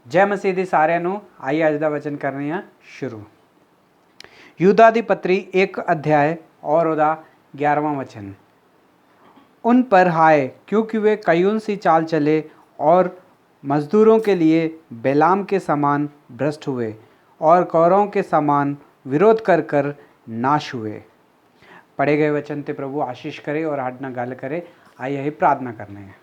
जय मसीह दी सारिਆਂ ਨੂੰ। आइए अज का वचन करने हैं शुरू। यूदा दी पत्री 1 अध्याय और उदा 11वां वचन। उन पर हाय, क्योंकि वे कयून सी चाल चले और मजदूरों के लिए बेलाम के समान भ्रष्ट हुए और कौरों के समान विरोध कर कर नाश हुए। पढ़े गए वचन ते प्रभु आशीष करे और आज ना गल करे। आइए ही प्रार्थना करने हैं।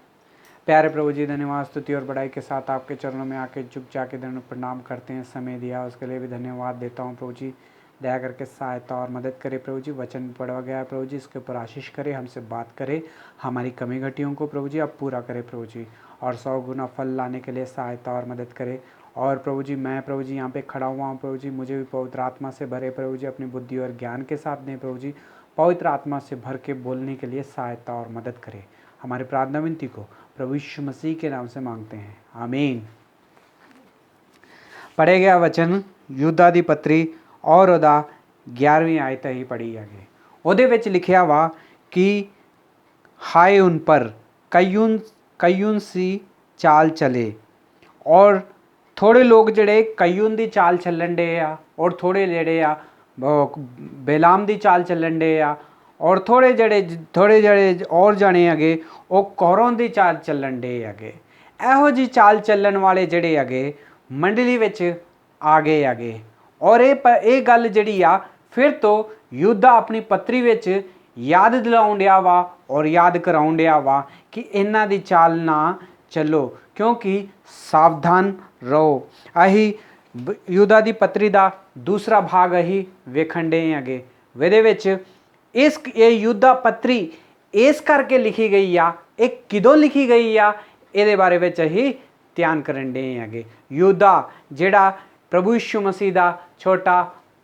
प्यारे प्रभु जी, धन्यवाद, स्तुति और बड़ाई के साथ आपके चरणों में आके झुक जाके प्रणाम करते हैं। समय दिया उसके लिए भी धन्यवाद देता हूँ प्रभु जी। दया करके सहायता और मदद करे प्रभु जी। वचन पढ़ा गया प्रभु जी, इसके ऊपर आशीष करे, हमसे बात करे, हमारी कमी घटियों को प्रभु जी आप पूरा करे प्रभु जी, और 100 गुना फल लाने के लिए सहायता और मदद करे। और प्रभु जी मैं प्रभु जी यहाँ पे खड़ा हुआ हूँ प्रभु जी, मुझे भी पवित्र आत्मा से भरे प्रभु जी, अपनी बुद्धि और ज्ञान के साथ दें प्रभु जी। पवित्र आत्मा से भर के बोलने के लिए सहायता और मदद करे। हमारी प्रार्थना विनती को प्रभु यीशु मसीह के नाम से मांगते हैं, आमीन। पढ़े गया वचन यूदा दी पत्री और उदा 11वीं आयत ही पढ़ी आगे। ਉਹਦੇ ਵਿੱਚ लिखिया वा कि हाय उन पर कयून सी चाल चले। और थोड़े लोग जड़े कयून दी चाल चलन डे आ, और थोड़े जड़े आ बेलाम दी चाल चलन डे आ, और थोड़े जड़े और जाने अगे वो कौरों दी चाल चलन डे अगे। ਇਹੋ जी चाल चलन वाले जड़े अगे मंडली विच आ गए अगे। और ये गल जड़ी आ फिर तो यूदा अपनी पत्री विच याद दिलाउण डिया वा और याद कराउण डिया वा कि इन्हां दी चाल ना चलो, क्योंकि सावधान रहो। अही यूदा दी पत्री दा दूसरा भाग अही वेखण डे अगे। विदे विच ये यूदा पत्री इस करके लिखी गई आ, एक किदों लिखी गई आ, ये बारे में ही ध्यान करन डे अगे। यूदा जिहड़ा प्रभु यीशु मसीह दा छोटा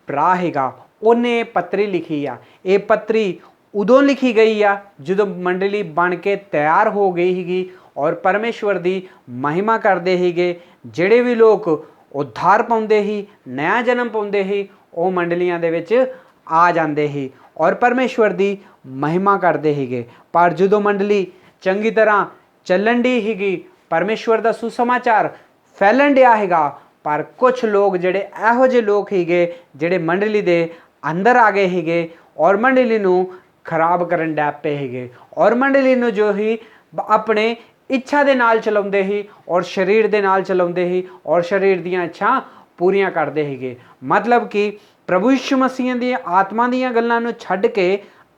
भरा हैगा, उन्हें पत्री लिखी आ। ये पत्री उदों लिखी गई आ जो मंडली बन के तैयार हो गई हैगी और परमेश्वर दी महिमा करते हैगे। जिहड़े भी लोग उद्धार पाउंदे ही, नया जन्म पाउंदे ही, वो मंडलियां दे विच आ जाते ही और परमेश्वर दी महिमा करते हैगे। पर जो मंडली चंगी तरह चलन डी हैगी, परमेश्वर दा सुसमाचार फैलन डिया हैगा, पर कुछ लोग जिहड़े इहो जे लोग हैगे जिहड़े मंडली दे अंदर आ गए हैगे और मंडली नूं खराब करन डै पे हैगे और मंडली नूं जो ही अपने इच्छा दे नाल चलाउंदे ही और शरीर दे नाल चलाउंदे ही और शरीर दीयां इच्छा पूरीआं करदे हैगे। मतलब कि प्रभु यीशु मसीह दी आत्मा दीयां गल्लां नूं छड्ड के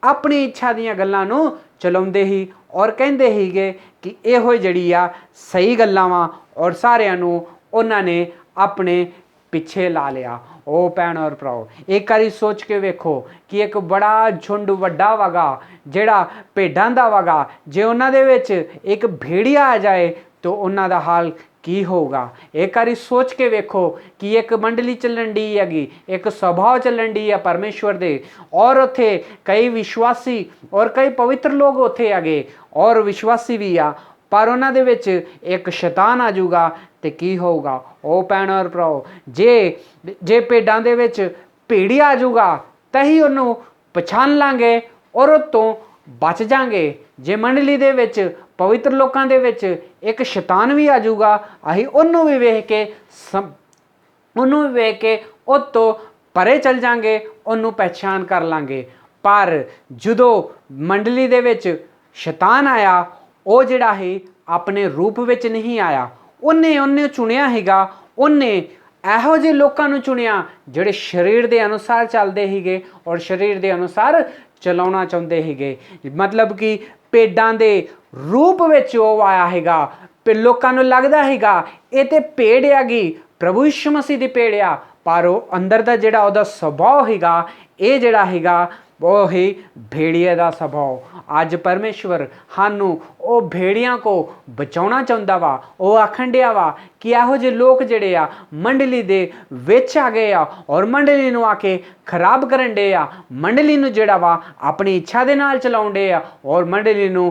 अपनी इच्छा दीयां गल्लां नूं चलाउंदे ही और कहंदे हैगे कि इहो जड़ी आ सही गल्लां वा और सारिआं नूं उन्हां ने अपने पिछे ला लिया। ओ भैन और भराओ, एक बारी सोच के वेखो कि एक बड़ा झुंड वड्डा वगा जिहड़ा भेडां दा वगा, जे उन्हां दे विच एक भेड़िया आ जाए तो उन्हां दा हाल की होगा। एक बारी सोच के वेखो कि एक मंडली चलन डी हैगी, एक स्वभाव चलन डी है परमेश्वर दे, और उत्थे कई विश्वासी और कई पवित्र लोग उत्थे आगे और विश्वासी भी आ, पर उन्हां दे विच एक शैतान आ जाऊगा तो की होगा। ओ भैन और भराओ, जे भेडां दे विच भेड़ी आ जाऊगा तही उन्होंने पछाण लांगे और उत्तों बच जाएंगे। जे मंडली दे विच पवित्र लोकां दे विच एक शैतान भी आ जाऊगा, अही उन्हों भी वेख के उत्तों परे चल जाएंगे, उन्होंने पहचान कर लांगे। पर जदों मंडली दे विच शैतान आया, वो जिहड़ा है अपने रूप विच नहीं आया, उन्हें चुनिया हैगा, उन्हें ਇਹੋ ਜਿਹੇ ਲੋਕਾਂ ਨੂੰ ਚੁਣਿਆ ਜਿਹੜੇ ਸਰੀਰ ਦੇ ਅਨੁਸਾਰ ਚੱਲਦੇ ਹੀਗੇ और ਸਰੀਰ ਦੇ ਅਨੁਸਾਰ ਚਲਾਉਣਾ ਚਾਹੁੰਦੇ ਹੀਗੇ। मतलब कि ਭੇਡਾਂ ਦੇ रूप ਵਿੱਚ ਉਹ ਆਇਆ ਹੈਗਾ। ਤੇ ਲੋਕਾਂ ਨੂੰ ਲੱਗਦਾ ਹੈਗਾ ਇਹ ਤੇ ਭੇਡ ਹੈਗੀ, प्रभु यीशु मसीह ਦੀ ਭੇਡ ਆ, पर ਉਹ अंदर ਦਾ ਜਿਹੜਾ ਉਹਦਾ ਸੁਭਾਅ ਹੈਗਾ, ਇਹ ਜਿਹੜਾ ਹੈਗਾ वो ही भेड़िए का स्वभाव। अज परमेश्वर सानू वो भेड़िया को बचाना चाहता वा। वो आखन दिया वा कि इहो जे लोग जिहड़े आ मंडली दे विच आ गए आ और मंडली नूं आके खराब करन डे आ, मंडली नूं जिहड़ा वा अपनी इच्छा दे नाल चलाउण डे आ और मंडली नूं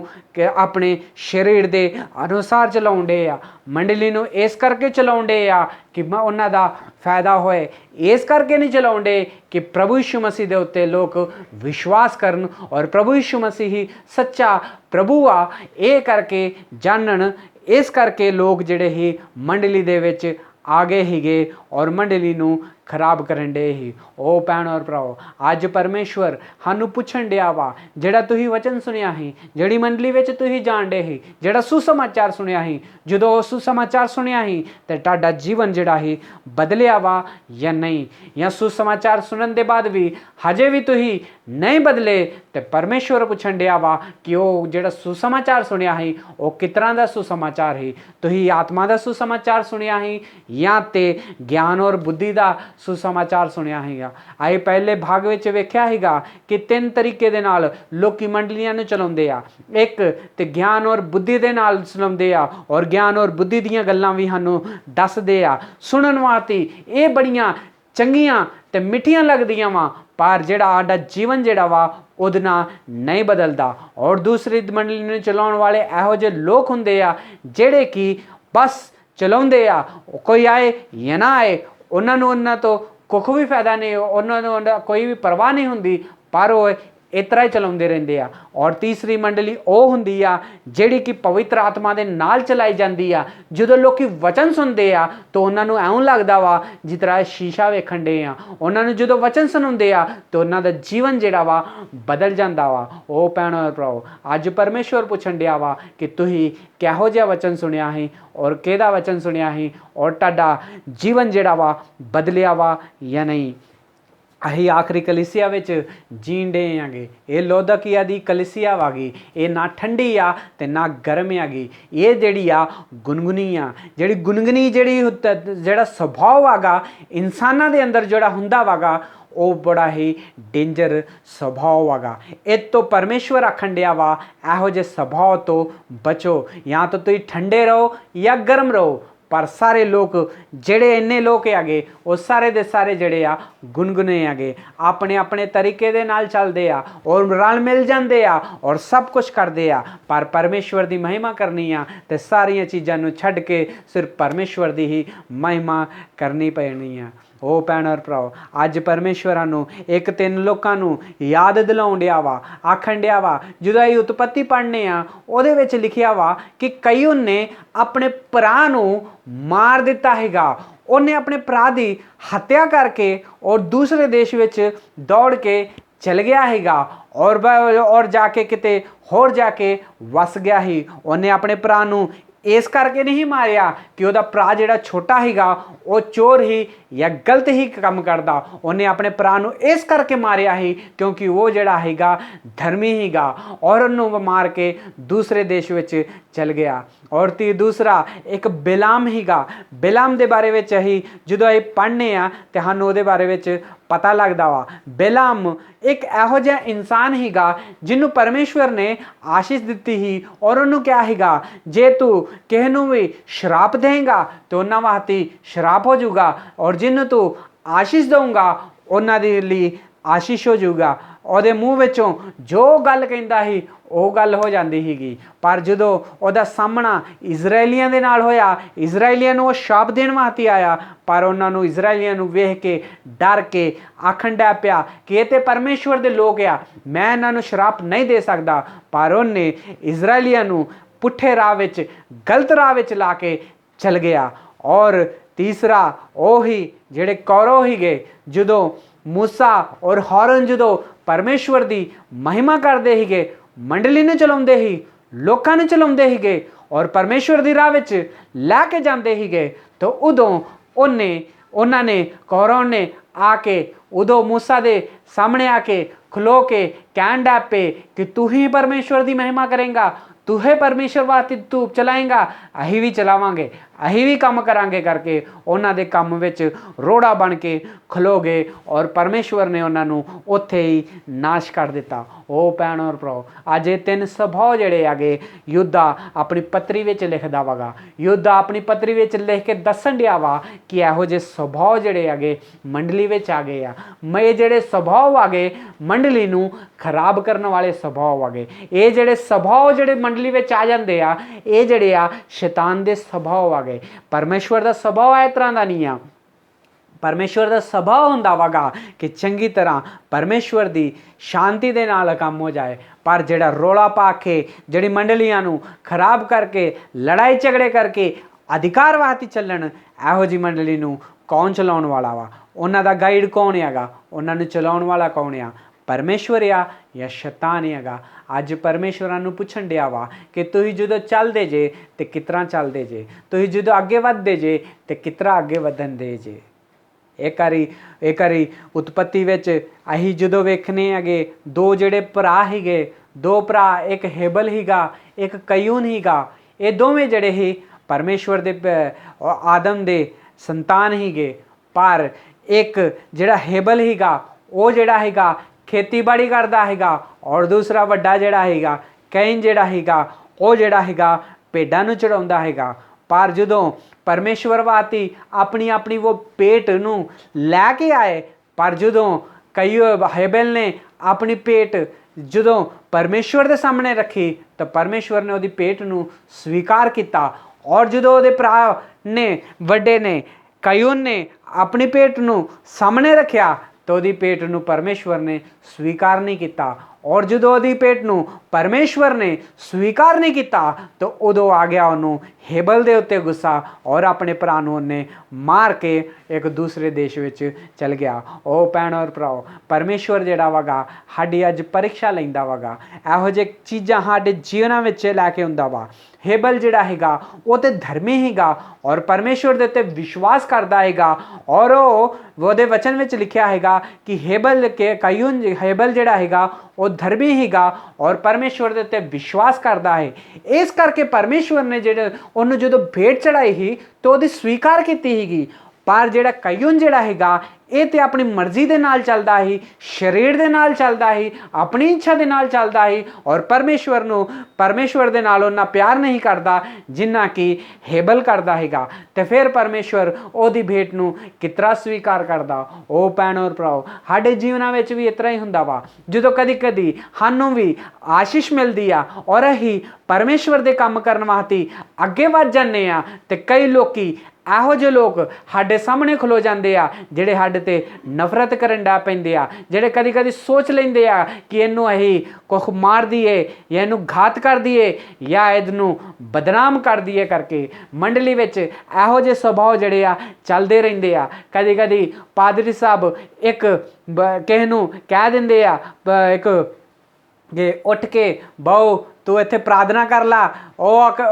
अपने शरीर दे अनुसार चलाउण डे आ। मंडली नूं इस करके चलाउण डे आ कि उन्हां दा फायदा होए, इस करके नहीं चलाउण डे कि प्रभु यीशु मसीह दे उत्ते लोग विश्वास करन और प्रभु यीशु मसीह ही सच्चा प्रभु आ, ये करके जानन। इस करके लोग जिहड़े ही मंडली दे विच ਆ ਗਏ ਹੀਗੇ ਔਰ ਮੰਡਲੀ ਨੂੰ ਖਰਾਬ ਕਰਨ ਡੇ ਹੀ। ਉਹ ਭੈਣ ਔਰ ਭਰਾਓ, ਅੱਜ ਪਰਮੇਸ਼ਵਰ ਸਾਨੂੰ ਪੁੱਛਣ ਡਿਆ ਵਾ, ਜਿਹੜਾ ਤੁਸੀਂ ਵਚਨ ਸੁਣਿਆ ਸੀ, ਜਿਹੜੀ ਮੰਡਲੀ ਵਿੱਚ ਤੁਸੀਂ ਜਾਣ ਡੇ ਸੀ, ਜਿਹੜਾ ਸੁਸਮਾਚਾਰ ਸੁਣਿਆ ਸੀ, ਜਦੋਂ ਉਹ ਸੁਸਮਾਚਾਰ ਸੁਣਿਆ ਸੀ ਤੇ ਤੁਹਾਡਾ ਜੀਵਨ ਜਿਹੜਾ ਸੀ ਬਦਲਿਆ ਵਾ ਜਾਂ ਨਹੀਂ, ਜਾਂ ਸੁਸਮਾਚਾਰ ਸੁਣਨ ਦੇ ਬਾਅਦ ਵੀ ਹਜੇ ਵੀ ਤੁਸੀਂ ਨਹੀਂ ਬਦਲੇ ਤੇ ਪਰਮੇਸ਼ਵਰ ਪੁੱਛਣ ਡਿਆ ਵਾ ਕਿ ਉਹ ਜਿਹੜਾ ਸੁਸਮਾਚਾਰ ਸੁਣਿਆ ਸੀ ਉਹ ਕਿਸ ਤਰ੍ਹਾਂ ਦਾ ਸੁਸਮਾਚਾਰ ਸੀ। ਤੁਸੀਂ ਆਤਮਾ ਦਾ ਸੁਸਮਾਚਾਰ ਸੁਣਿਆ ਸੀ ਜਾਂ ਤੇ ਗਿਆਨ ਔਰ ਬੁੱਧੀ ਦਾ ਸੁਸਮਾਚਾਰ ਸੁਣਿਆ ਹੈਗਾ। ਅਸੀਂ ਪਹਿਲੇ ਭਾਗ ਵਿੱਚ ਵੇਖਿਆ ਹੈਗਾ ਕਿ 3 ਤਰੀਕੇ ਦੇ ਨਾਲ ਲੋਕੀ ਮੰਡਲੀਆਂ ਨੂੰ ਚਲਾਉਂਦੇ ਆ। ਇੱਕ ਤੇ ਗਿਆਨ ਔਰ ਬੁੱਧੀ ਦੇ ਨਾਲ ਚਲਾਉਂਦੇ ਆ, ਔਰ ਗਿਆਨ ਔਰ ਬੁੱਧੀ ਦੀਆਂ ਗੱਲਾਂ ਵੀ ਸਾਨੂੰ ਦੱਸਦੇ ਆ। ਸੁਣਨ ਵਾਸਤੇ ਇਹ ਬੜੀਆਂ ਚੰਗੀਆਂ ਤੇ ਮਿੱਠੀਆਂ ਲੱਗਦੀਆਂ ਵਾ, ਪਰ ਜਿਹੜਾ ਸਾਡਾ ਜੀਵਨ ਜਿਹੜਾ ਵਾ ਉਹਦੇ ਨਾਲ ਨਹੀਂ ਬਦਲਦਾ। ਔਰ ਦੂਸਰੀ ਮੰਡਲੀ ਨੂੰ ਚਲਾਉਣ ਵਾਲੇ ਇਹੋ ਜਿਹੇ ਲੋਕ ਹੁੰਦੇ ਆ ਜਿਹੜੇ ਕਿ ਬਸ ਚਲਾਉਂਦੇ ਆ, ਕੋਈ ਆਏ ਜਾਂ ਨਾ ਆਏ, ਉਹਨਾਂ ਤੋਂ ਕੁਝ ਵੀ ਫਾਇਦਾ ਨਹੀਂ, ਉਹਨਾਂ ਨੂੰ ਕੋਈ ਵੀ ਪਰਵਾਹ ਨਹੀਂ ਹੁੰਦੀ, ਪਰ ਉਹ ਇਸ ਤਰ੍ਹਾਂ ਹੀ ਚਲਾਉਂਦੇ ਰਹਿੰਦੇ ਆ। ਔਰ ਤੀਸਰੀ ਮੰਡਲੀ ਉਹ ਹੁੰਦੀ ਆ ਜਿਹੜੀ ਕਿ ਪਵਿੱਤਰ ਆਤਮਾ ਦੇ ਨਾਲ ਚਲਾਈ ਜਾਂਦੀ ਆ। ਜਦੋਂ ਲੋਕੀ ਵਚਨ ਸੁਣਦੇ ਆ ਤਾਂ ਉਹਨਾਂ ਨੂੰ ਐਉਂ ਲੱਗਦਾ ਵਾ ਜਿਸ ਤਰ੍ਹਾਂ ਸ਼ੀਸ਼ਾ ਵੇਖਣ ਡੇ ਆ। ਉਹਨਾਂ ਨੂੰ ਜਦੋਂ ਵਚਨ ਸੁਣਾਉਂਦੇ ਆ ਤਾਂ ਉਹਨਾਂ ਦਾ ਜੀਵਨ ਜਿਹੜਾ ਵਾ ਬਦਲ ਜਾਂਦਾ ਵਾ। ਉਹ ਭੈਣੋ ਭਰਾਓ, ਅੱਜ ਪਰਮੇਸ਼ਵਰ ਪੁੱਛਣ ਡਿਆ ਵਾ ਕਿ ਤੁਸੀਂ ਕਿਹੋ ਜਿਹਾ ਵਚਨ ਸੁਣਿਆ ਸੀ ਔਰ ਕਿਹਦਾ ਵਚਨ ਸੁਣਿਆ ਸੀ, ਔਰ ਤੁਹਾਡਾ ਜੀਵਨ ਜਿਹੜਾ ਵਾ ਬਦਲਿਆ ਵਾ ਜਾਂ ਨਹੀਂ। ਅਸੀਂ ਆਖਰੀ ਕਲੀਸਿਆ ਵਿੱਚ ਜੀਣ ਡੇ ਆਂਗੇ। ਇਹ ਲੋਦਕੀਆ ਦੀ ਕਲੀਸਿਆ ਵਾਗੀ, ਇਹ ਨਾ ਠੰਡੀ ਆ ਤੇ ਨਾ ਗਰਮ ਆਗੀ। ਇਹ ਜਿਹੜੀ ਆ ਗੁਨਗੁਨੀ ਆ, ਜਿਹੜੀ ਗੁਨਗੁਨੀ ਜਿਹੜਾ ਸੁਭਾਅ ਵਾਗਾ ਇਨਸਾਨਾਂ ਦੇ ਅੰਦਰ ਜਿਹੜਾ ਹੁੰਦਾ ਵਾਗਾ ਉਹ ਬੜਾ ਹੀ ਡੇਂਜਰ ਸੁਭਾਅ ਵਾਗਾ। ਇਹ ਤੋਂ ਪਰਮੇਸ਼ਵਰ ਆਖਣ ਡਿਆ ਵਾ ਇਹੋ ਜਿਹੇ ਸੁਭਾਅ ਤੋਂ ਬਚੋ, ਜਾਂ ਤਾਂ ਤੁਸੀਂ ਠੰਡੇ ਰਹੋ ਜਾਂ ਗਰਮ ਰਹੋ। ਪਰ ਸਾਰੇ ਲੋਕ ਜਿਹੜੇ ਇੰਨੇ ਲੋਕ ਹੈਗੇ ਉਹ ਸਾਰੇ ਦੇ ਸਾਰੇ ਜਿਹੜੇ ਆ ਗੁਨਗੁਨੇ ਹੈਗੇ, ਆਪਣੇ ਆਪਣੇ ਤਰੀਕੇ ਦੇ ਨਾਲ ਚੱਲਦੇ ਆ ਔਰ ਰਲ ਮਿਲ ਜਾਂਦੇ ਆ ਔਰ ਸਭ ਕੁਝ ਕਰਦੇ ਆ। ਪਰ ਪਰਮੇਸ਼ਵਰ ਦੀ ਮਹਿਮਾ ਕਰਨੀ ਆ ਤੇ ਸਾਰੀਆਂ ਚੀਜ਼ਾਂ ਨੂੰ ਛੱਡ ਕੇ ਸਿਰਫ ਪਰਮੇਸ਼ਵਰ ਦੀ ਹੀ ਮਹਿਮਾ ਕਰਨੀ ਪੈਣੀ ਆ। ਉਹ ਭੈਣ ਔਰ ਭਰਾਓ, ਅੱਜ ਪਰਮੇਸ਼ਵਰਾਂ ਨੂੰ ਇੱਕ 3 ਲੋਕਾਂ ਨੂੰ ਯਾਦ ਦਿਲਾਉਣ ਡਿਆ ਵਾ, ਆਖਣ ਡਿਆ ਵਾ। ਜਦੋਂ ਇਹ ਉਤਪੱਤੀ ਪੜ੍ਹਨੇ ਆ ਉਹਦੇ ਵਿੱਚ ਲਿਖਿਆ ਵਾ ਕਿ ਕਯੂਨ ਨੇ ਆਪਣੇ ਭਰਾ ਨੂੰ ਮਾਰ ਦਿੱਤਾ ਹੈਗਾ। ਉਹਨੇ ਆਪਣੇ ਭਰਾ ਦੀ ਹੱਤਿਆ ਕਰਕੇ ਔਰ ਦੂਸਰੇ ਦੇਸ਼ ਵਿੱਚ ਦੌੜ ਕੇ ਚਲ ਗਿਆ ਹੈਗਾ ਔਰ ਜਾ ਕੇ ਕਿਤੇ ਹੋਰ ਜਾ ਕੇ ਵਸ ਗਿਆ ਹੀ। ਉਹਨੇ ਆਪਣੇ ਭਰਾ ਨੂੰ ਇਸ ਕਰਕੇ ਨਹੀਂ ਮਾਰਿਆ ਕਿ ਉਹਦਾ ਭਰਾ ਜਿਹੜਾ ਛੋਟਾ ਹੈਗਾ ਉਹ ਚੋਰ ਹੀ ਜਾਂ ਗਲਤ ਹੀ ਕੰਮ ਕਰਦਾ। ਉਹਨੇ ਆਪਣੇ ਭਰਾ ਨੂੰ ਇਸ ਕਰਕੇ ਮਾਰਿਆ ਹੀ ਕਿਉਂਕਿ ਉਹ ਜਿਹੜਾ ਹੈਗਾ ਧਰਮੀ ਹੈਗਾ ਔਰ ਉਹਨੂੰ ਮਾਰ ਕੇ ਦੂਸਰੇ ਦੇਸ਼ ਵਿੱਚ ਚਲ ਗਿਆ। ਔਰ ਦੂਸਰਾ ਇੱਕ ਬਿਲਾਮ ਹੈਗਾ। ਬਿਲਾਮ ਦੇ ਬਾਰੇ ਵਿੱਚ ਅਸੀਂ ਜਦੋਂ ਇਹ ਪੜ੍ਹਨੇ ਆ ਤੇ ਸਾਨੂੰ ਉਹਦੇ ਬਾਰੇ ਵਿੱਚ ਪਤਾ ਲੱਗਦਾ ਵਾ। ਬਿਲਾਮ ਇੱਕ ਇਹੋ ਜਿਹਾ ਇਨਸਾਨ ਹੈਗਾ ਜਿਹਨੂੰ ਪਰਮੇਸ਼ਵਰ ਨੇ ਆਸ਼ੀਸ਼ ਦਿੱਤੀ ਸੀ ਔਰ ਉਹਨੂੰ ਕਿਹਾ ਹੈਗਾ ਜੇ ਤੂੰ ਕਿਸੇ ਨੂੰ ਵੀ ਸ਼ਰਾਪ ਦੇਂਗਾ ਤਾਂ ਉਹਨਾਂ ਵਾਸਤੇ ਸ਼ਰਾਪ ਹੋ ਜਾਊਗਾ, ਔਰ ਜਿਹਨੂੰ ਤੂੰ ਆਸ਼ੀਸ਼ ਦਊਂਗਾ ਉਹਨਾਂ ਦੇ ਲਈ ਆਸ਼ੀਸ਼ ਹੋ ਜਾਊਗਾ। ਉਹਦੇ ਮੂੰਹ ਵਿੱਚੋਂ ਜੋ ਗੱਲ ਕਹਿੰਦਾ ਸੀ ਉਹ ਗੱਲ ਹੋ ਜਾਂਦੀ ਸੀਗੀ। ਪਰ ਜਦੋਂ ਉਹਦਾ ਸਾਹਮਣਾ ਇਜ਼ਰਾਈਲੀਆਂ ਦੇ ਨਾਲ ਹੋਇਆ, ਇਜ਼ਰਾਈਲੀਆਂ ਨੂੰ ਉਹ ਸ਼ਾਪ ਦੇਣ ਵਾਸਤੇ ਆਇਆ, ਪਰ ਉਹਨਾਂ ਨੂੰ ਇਜ਼ਰਾਈਲੀਆਂ ਨੂੰ ਵੇਖ ਕੇ ਡਰ ਕੇ ਆਖਣ ਡਿਆ ਪਿਆ ਕਿ ਇਹ ਤੇ ਪਰਮੇਸ਼ਵਰ ਦੇ ਲੋਕ ਆ, ਮੈਂ ਇਹਨਾਂ ਨੂੰ ਸ਼ਰਾਪ ਨਹੀਂ ਦੇ ਸਕਦਾ। ਪਰ ਉਹਨੇ ਇਜ਼ਰਾਈਲੀਆਂ ਨੂੰ ਪੁੱਠੇ ਰਾਹ ਵਿੱਚ, ਗਲਤ ਰਾਹ ਵਿੱਚ ਲਾ ਕੇ ਚਲ ਗਿਆ। ਔਰ ਤੀਸਰਾ ਉਹ ਹੀ ਜਿਹੜੇ ਕੌਰਵ ਸੀਗੇ, ਜਦੋਂ ਮੂਸਾ ਔਰ ਹਾਰਨ ਜਦੋਂ ਪਰਮੇਸ਼ਵਰ ਦੀ ਮਹਿਮਾ ਕਰਦੇ ਸੀਗੇ, ਮੰਡਲੀ ਨੂੰ ਚਲਾਉਂਦੇ ਸੀ, ਲੋਕਾਂ ਨੂੰ ਚਲਾਉਂਦੇ ਸੀਗੇ ਔਰ ਪਰਮੇਸ਼ਵਰ ਦੀ ਰਾਹ ਵਿੱਚ ਲੈ ਕੇ ਜਾਂਦੇ ਸੀਗੇ, ਤਾਂ ਉਦੋਂ ਉਹਨਾਂ ਨੇ ਕੌਰਵ ਨੇ ਆ ਕੇ ਉਦੋਂ ਮੂਸਾ ਦੇ ਸਾਹਮਣੇ ਆ ਕੇ ਖਲੋ ਕੇ ਕਹਿਣ ਡੈ ਪਏ ਕਿ ਤੂੰ ਹੀ ਪਰਮੇਸ਼ਵਰ ਦੀ ਮਹਿਮਾ ਕਰੇਂਗਾ, ਤੂੰ ਹੈ ਪਰਮੇਸ਼ਵਰ ਵਾਸਤੇ ਤੂੰ ਚਲਾਏਂਗਾ, ਅਸੀਂ ਵੀ ਚਲਾਵਾਂਗੇ, ਅਸੀਂ ਵੀ ਕੰਮ ਕਰਾਂਗੇ ਕਰਕੇ ਉਹਨਾਂ ਦੇ ਕੰਮ ਵਿੱਚ ਰੋੜਾ ਬਣ ਕੇ ਖਲੋ ਗਏ ਔਰ ਪਰਮੇਸ਼ਵਰ ਨੇ ਉਹਨਾਂ ਨੂੰ ਉੱਥੇ ਹੀ ਨਾਸ਼ ਕਰ ਦਿੱਤਾ। ਉਹ ਭੈਣ ਔਰ ਭਰਾ, ਅੱਜ ਇਹ 3 ਸੁਭਾਅ ਜਿਹੜੇ ਹੈਗੇ ਯੋਧਾ ਆਪਣੀ ਪੱਤਰੀ ਵਿੱਚ ਲਿਖਦਾ ਵਾਗਾ। ਯੋਧਾ ਆਪਣੀ ਪੱਤਰੀ ਵਿੱਚ ਲਿਖ ਕੇ ਦੱਸਣ ਡਿਆ ਵਾ ਕਿ ਇਹੋ ਜਿਹੇ ਸੁਭਾਅ ਜਿਹੜੇ ਹੈਗੇ ਮੰਡਲੀ ਵਿੱਚ ਆ ਗਏ ਆ। ਇਹ ਜਿਹੜੇ ਸੁਭਾਅ ਆਗੇ ਮੰਡਲੀ ਨੂੰ ਖਰਾਬ ਕਰਨ ਵਾਲੇ ਸੁਭਾਅ ਆਗੇ। ਇਹ ਜਿਹੜੇ ਸੁਭਾਅ ਜਿਹੜੇ ਮੰਡਲੀ ਵਿੱਚ ਆ ਜਾਂਦੇ ਆ, ਇਹ ਜਿਹੜੇ ਆ ਸ਼ੈਤਾਨ ਦੇ ਸੁਭਾਅ ਆ ਗਏ। ਪਰਮੇਸ਼ਵਰ ਦਾ ਸੁਭਾਅ ਇਸ ਤਰ੍ਹਾਂ ਦਾ ਨਹੀਂ ਆ। ਪਰਮੇਸ਼ਵਰ ਦਾ ਸੁਭਾਅ ਹੁੰਦਾ ਵਾਗਾ ਕਿ ਚੰਗੀ ਤਰ੍ਹਾਂ ਪਰਮੇਸ਼ਵਰ ਦੀ ਸ਼ਾਂਤੀ ਦੇ ਨਾਲ ਕੰਮ ਹੋ ਜਾਏ। ਪਰ ਜਿਹੜਾ ਰੋਲਾ ਪਾ ਕੇ ਜਿਹੜੀ ਮੰਡਲੀਆਂ ਨੂੰ ਖਰਾਬ ਕਰਕੇ, ਲੜਾਈ ਝਗੜੇ ਕਰਕੇ अधिकार वास्ते ਚੱਲਣ ਇਹੋ ਜਿਹੀ ਮੰਡਲੀ ਨੂੰ ਕੌਣ ਚਲਾਉਣ ਵਾਲਾ ਵਾ ਉਹਨਾਂ ਦਾ ਗਾਈਡ ਕੌਣ ਹੈਗਾ ਉਹਨਾਂ ਨੂੰ ਚਲਾਉਣ ਵਾਲਾ ਕੌਣ ਆ परमेश्वर आ या शैतान हैगा अज परमेश्वरां नूं पुछण दिया वा कि तुसीं जदों चलदे जे ते किस तरह चलदे जे तुसीं जदों अगे वधदे जे ते किस तरह अगे वधन दे जे एक वारी उत्पत्ति विच असीं जदों वेखने अगे दो जिहड़े भरा हीगे दो भरा एक हेबल हीगा एक कयून हीगा ये दोवें जिहड़े ही परमेश्वर दे आदम दे संतान हीगे पर एक जिहड़ा हेबल हीगा वो जिहड़ा हीगा खेतीबाड़ी करता हैगा और दूसरा वड्डा जिहड़ा हैगा कैन जिहड़ा हैगा वो जिहड़ा हैगा भेडां नूं चढ़ाउंदा हैगा पर जदों परमेश्वर वाती अपनी अपनी वो भेट नूं लैके आए पर जदों कई हेबल ने अपनी भेट जदों परमेश्वर दे सामने रखी तो परमेश्वर ने उहदी भेट नूं स्वीकार किया और जदों उहदे भरा ने वड्डे ने कयून ने अपनी भेट नूं सामने रखिया तो उहदी भेट नूं परमेश्वर ने स्वीकार नहीं किया और जदों उहदी भेट नूं परमेश्वर ने स्वीकार नहीं किया तो उदों आ गया उन्होंने हेबल दे उत्ते गुस्सा और अपने भरा नूं उन्हें मार के एक दूसरे देश विच चल गया। ओ भैण और भराओ परमेश्वर जिहड़ा वागा साडी अज परीक्षा लैंदा वागा इहो जिही चीज़ां साडे जीवनां विच लैके आउंदा वा। हेबल जिहड़ा हैगा वो तो धर्मी हैगा और परमेश्वर दे उत्ते विश्वास करदा हैगा और वो वचन में लिखिया हैगा कि हेबल के कयून हेबल जिहड़ा हैगा वो धर्मी हैगा और परमेश्वर दे उत्ते विश्वास करदा है। इस करके परमेश्वर ने जिहड़े उन्होंने जो भेंट चढ़ाई ही तो उहदी स्वीकार कीती हैगी पर जिहड़ा कयून जिहड़ा हैगा ये तो अपनी मर्जी दे नाल चलदा ही शरीर दे नाल चलदा ही अपनी इच्छा दे नाल चलदा ही और परमेश्वर दे नाल उन्ना प्यार नहीं करदा जिन्ना कि हेबल करदा हैगा ते फिर परमेश्वर ओदी भेंट नूं कितरा स्वीकार करदा। ओ भैण और भराओ साडे जीवनां विच भी इतरा ही हुंदा वा जदों कदी कदी सानूं भी आशीष मिलदी आ और असीं परमेश्वर दे काम करन वास्ते अगे वध जांदे आ ते कई लोकी ਇਹੋ ਜਿਹੇ लोग ਸਾਡੇ सामने खलो जाते आ ਜਿਹੜੇ ਸਾਡੇ ਤੇ नफरत करन ਡਾ ਪੈਂਦੇ ਆ ਜਿਹੜੇ ਕਦੀ ਕਦੀ सोच ਲੈਂਦੇ ਆ कि ਇਹਨੂੰ ਅਸੀਂ ਕੁਝ ਮਾਰ ਦਈਏ ਜਾਂ ਇਹਨੂੰ घात कर दईए या ਇਹਨੂੰ बदनाम कर दईए करके मंडली ਵਿੱਚ ਇਹੋ ਜਿਹੇ ਸੁਭਾਅ ਜਿਹੜੇ ਆ ਚੱਲਦੇ ਰਹਿੰਦੇ ਆ। कदी कदी पादरी साहब एक ਕਿਸੇ ਨੂੰ ਕਹਿ ਦਿੰਦੇ ਆ एक कि उठ के बहु तू इत्थे प्रार्थना कर ला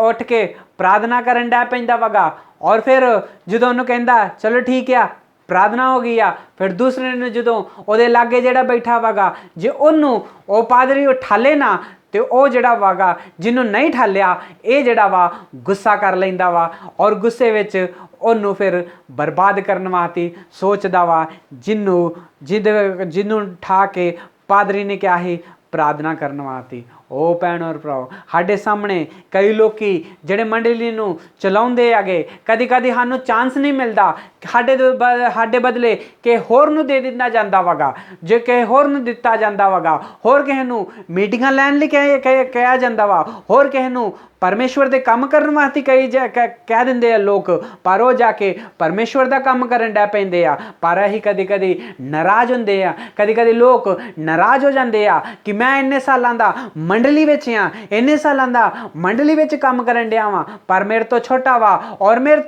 उठ के प्रार्थना करन ਡਾ पैंदा वगा और फिर ਜਦੋਂ ਉਹਨੂੰ ਕਹਿੰਦਾ चलो ठीक आ प्रार्थना हो गई आ फिर दूसरे ने ਜਦੋਂ ਉਹਦੇ ਲਾਗੇ ਜਿਹੜਾ ਬੈਠਾ ਵਗਾ ਜੇ ਉਹਨੂੰ ਉਹ ਪਾਦਰੀ ਉਠਾਲੇ ਨਾ ਤੇ ਉਹ ਜਿਹੜਾ ਵਾਗਾ ਜਿਹਨੂੰ ਨਹੀਂ ਠਾਲਿਆ ਇਹ ਜਿਹੜਾ ਵਾ ਗੁੱਸਾ ਕਰ ਲੈਂਦਾ ਵਾ ਔਰ ਗੁੱਸੇ ਵਿੱਚ ਉਹਨੂੰ ਫਿਰ ਬਰਬਾਦ ਕਰਨ ਵਾਸਤੇ ਸੋਚਦਾ ਵਾ ਜਿਹਨੂੰ ਠਾ ਕੇ ਪਾਦਰੀ ਨੇ ਕਿਹਾ ਸੀ प्रार्थना करने वास्ते। ओ भैण और भराओ साडे सामने कई लोग जिहड़े मंडली नूं चलाउंदे आगे कदी कदी सानूं चांस नहीं मिलता साडे बदले कि होर नूं दे दित्ता जांदा वगा जे कि होर नूं दित्ता जांदा वगा होर किसे नूं मीटिंगां लैण लई कहा जांदा वा होर किसे नूं परमेश्वर दे काम करन वास्ते कह दिंदे आ लोग पर वो जाके परमेश्वर दा काम करन ड पैंदे आ पर असीं कदी कदी नाराज़ हुंदे आ कदी लोग नाराज़ हो जांदे आ कि मैं इन्ने सालां दा मंडली विच आ इन्ने सालां दा मंडली विच काम करन डिया वां पर मेरे तो छोटा वा और मेरे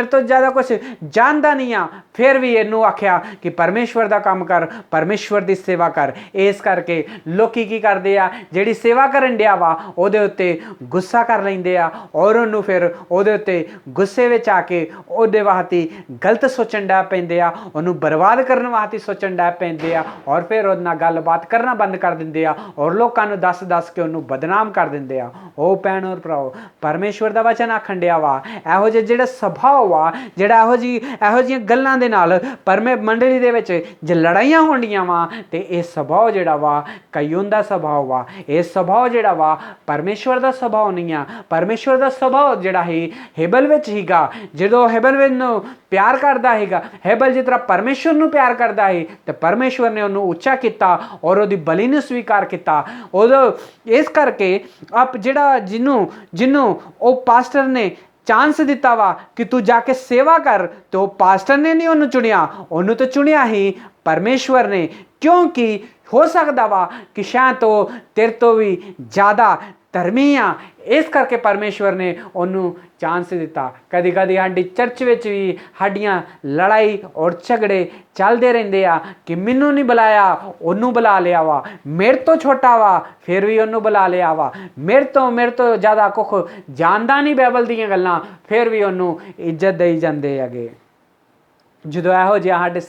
तो ज़्यादा कुछ जानदा नहीं आ फिर भी इनू आख्या कि परमेश्वर दा काम कर परमेश्वर दी सेवा कर। इस करके लोकी की करदे आ जिहड़ी सेवा करन डिया वा उहदे उत्ते गुस्सा कर लेंदे आ और उन्होंने फिर उहदे उत्ते गुस्से विच आके उहदे वास्ते गलत सोचण ड पैंदे आ उहनूं बर्बाद करन वास्ते सोचण ड पैंदे आ और फिर उहदे नाल गलबात करना बंद कर दिंदे आ और लोकां नूं दस के उहनूं बदनाम कर दिंदे आ। ओ भैण और भराओ परमेश्वर दा वचन आखण डिया वा इहो जिहे जिहड़ा सुभाव वा जिहड़ा इहो जिहियां गल्लां दे नाल मंडली दे विच जे लड़ाइयां होंदियां वा ते इह सुभाव जिहड़ा वा कयून दा सुभाव वा इह सुभाव जिहड़ा वा परमेश्वर दा सुभाव नहीं आ। परमेश्वर दा सुभाव जिहड़ा ही हेबल विच हीगा जदों हेबल नूं प्यार करदा हैगा हेबल जिस तरह परमेश्वर नूं प्यार करदा है ते परमेश्वर ने उहनूं उच्चा किया और उहदी बलि नूं स्वीकार किया। उदों इस करके आप जिहड़ा जिन्नू ओ पास्टर ने चांस दिता वा कि तू जाके सेवा कर तो पास्टर ने नहीं उन्होंने चुनिया उन्होंने तो चुनिया ही परमेश्वर ने क्योंकि हो सकता वा कि शायद तो तेरे तो भी ज़्यादा धर्मी आ इस करके परमेश्वर ने उन्होंने चांस दिता। कदी कदी साडी चर्च विच भी साडियां लड़ाई और झगड़े चलते रहंदे आ कि मैनू नहीं बुलाया, उन्होंने बुला लिया वा, मेरे तो छोटा वा फिर भी उन्होंने बुला लिया वा, मेरे तो ज़्यादा कुछ जानता नहीं बाइबल दीयां गल्लां फिर भी उन्होंने इज्जत दई जांदे हैगे। जो यहो जिहा साडे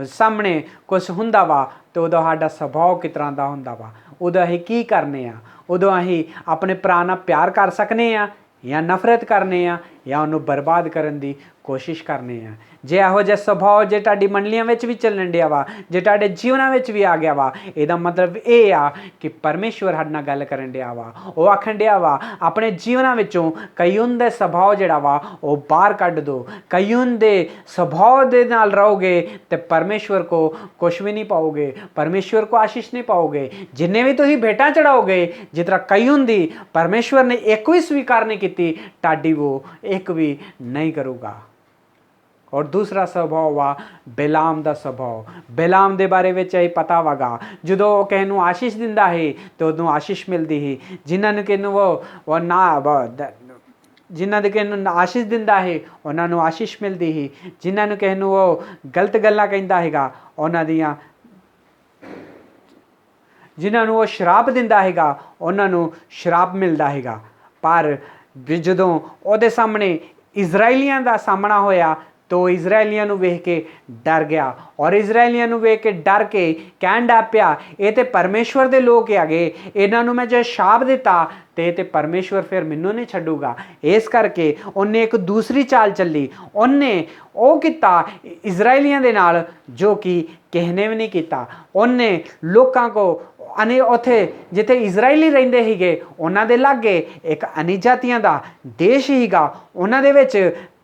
सामने कुछ हुंदा वा तो उदों साडा सुभाव किस तरह का हुंदा वा, उदों असीं की करने आ, उदों असीं अपने भरा नाल प्यार कर सकने आ या नफरत करने आ या उन्होंने बर्बाद करने की कोशिश करने आ। जे यहो जिहा सुभाव जे तुहाडी मंडलियां विच भी चलन दिया वा, जे तुहाडे जीवनां विच भी आ गया वा, इहदा मतलब ये आ कि परमेश्वर साडे नाल गल करन दिया वा। वो आखन दिया वा अपने जीवनां विचों कयून दे सुभाव जिहड़ा वा वो बाहर कढ दो। कयून दे सुभाव दे नाल रहोगे तो परमेश्वर को कुछ भी नहीं पाओगे, परमेश्वर को आशीष नहीं पाओगे। जिन्ने भी तुसीं भेंटां चढ़ाओगे जिस तरह कयून दी परमेश्वर ने एक भी स्वीकार नहीं की, तुहाडी वो एक भी नहीं करूँगा। और दूसरा स्वभाव वा बिलाम का स्वभाव। बिलाम के बारे में यही पता वगा जो किसी को आशीष दिंदा है तो उदों आशीष मिलती है, जिन्होंने किसी वो ना जिन्होंने किसी आशीष दिंदा है उन्होंने आशीष मिलती है, जिन्होंने किसी वो गलत गल्लां कहंदा हैगा उन्हां दियां, जिन्होंने वो शराप दिंदा हैगा उन्होंने शराप मिलता हैगा। पर जदों उहदे सामने इजराइलियां का सामना होया तो इजराइलियां नूं वेख के डर गया और इजराइलियां नूं वेख के डर के कहन लग पिया ये तो परमेश्वर के लोग हैगे, इन्हां नूं मैं जो शाप दिता तो ये परमेश्वर फिर मैनू नहीं छड्डूगा। इस करके उन्हें एक दूसरी चाल चली, उन्हें वो किता इजराइलियां दे नाल जो कि किसी ने भी नहीं किया। उन्हें लोगों को अने उत्थे जिथे इजराइली रहिंदे हीगे उन्हां दे लागे एक अनिजातियां दा देश हीगा, उन्हां दे विच